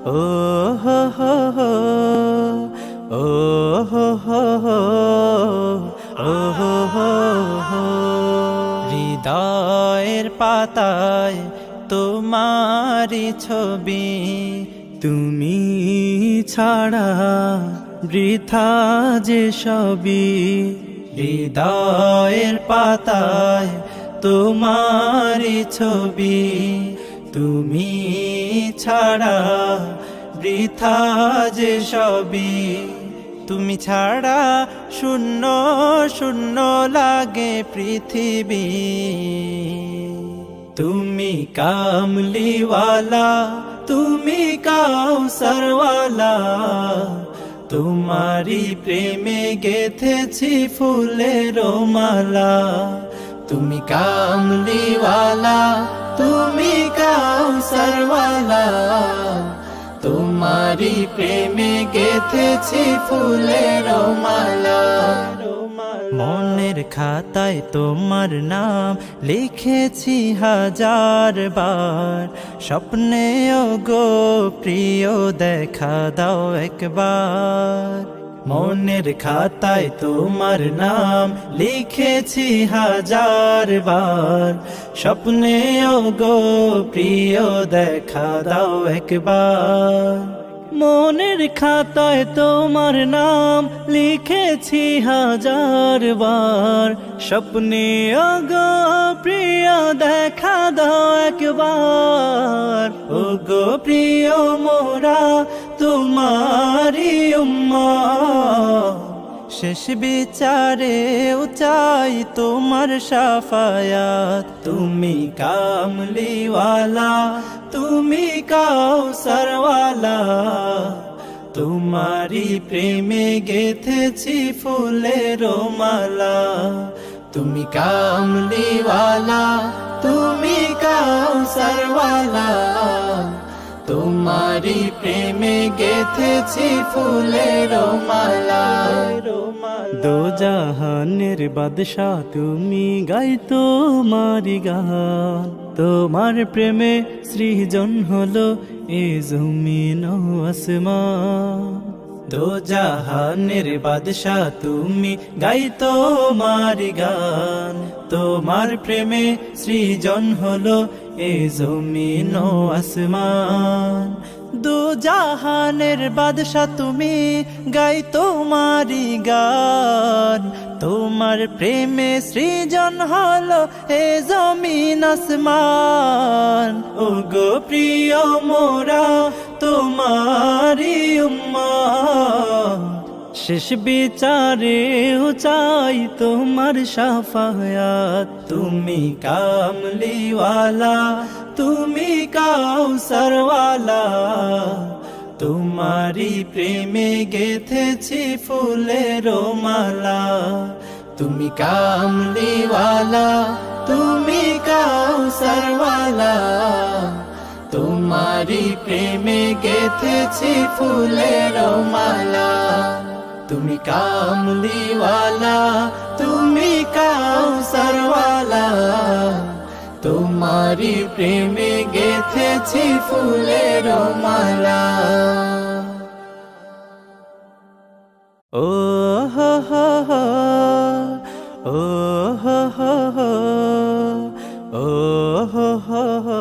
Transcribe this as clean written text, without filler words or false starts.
ও হো হো হো, ও হো হো হো, ও হো হো হো। হৃদয়ের পাতায় তোমারি ছবি, তুমি ছাড়া বৃথা যে সবই। হৃদয়ের পাতায় তোমারি ছবি, তুমি ছাড়া বৃথা যে সবই। তুমি ছাড়া শূন্য শূন্য লাগে পৃথিবী। তুমি কামলিওয়ালা, তুমি কাউসারওয়ালা, তোমারি প্রেমে গেথেছি ফুলের মালা। তুমি কামলিওয়ালা, তুমি কাউসারওয়ালা, তোমারি প্রেমে গেথেছি ফুলের মালা। মনের খাতায় তোমার নাম লিখেছি হাজার বার, স্বপ্নেও গো প্রিয় দেখা দাও একবার। মনের খাতায় তোমার নাম লিখেছি হাজার বার, স্বপ্নেও গো প্রিয় দেখা দাও একবার। মনের খাতায় তোমার নাম লিখেছি হাজার বার, স্বপ্নেও গো প্রিয় দেখা দাও একবার। ও গো প্রিয় মোরা তোমারি উম্মত, শেষ বিচারেও চাই তোমার শাফায়াত। তুমি কামলিওয়ালা, তুমি কাউসারওয়ালা, তোমারি প্রেমে গেথেছি ফুলের মালা। তুমি কামলিওয়ালা, তুমি কাউসারওয়ালা, তোমারি প্রেমে গেথেছি ফুলের মালা। দো জাহানের বাদশা তুমি, গাই তোমারি গান। তোমার প্রেমে সৃজন হলো এ জমিন ও আসমান। দো জাহানের বাদশা তুমি, গাই তোমারি গান। তোমার প্রেমে সৃজন হলো এ জমিন ও আসমান। দু জাহানের বাদশা তুমি, গাই তোমারি গান। তোমার প্রেমে সৃজন হলো এ জমিন আসমান। ও গো প্রিয় মোরা তোমারি উম্মত, শেষ বিচারেও চাই তোমার শাফায়াত। তুমি কামলিওয়ালা, তুমি কাউসারওয়ালা, তোমারি প্রেমে গেথেছি ফুলের মালা। তুমি কামলিওয়ালা, তুমি কাউসারওয়ালা, তোমারি প্রেমে গেথেছি ফুলের মালা। তুমি কামলিওয়ালা, তুমি কাউসারওয়ালা, তোমারি প্রেমে গেথেছি ফুলের মালা। ও হো হো হো, ও হো হো হো, ও হো হো হো।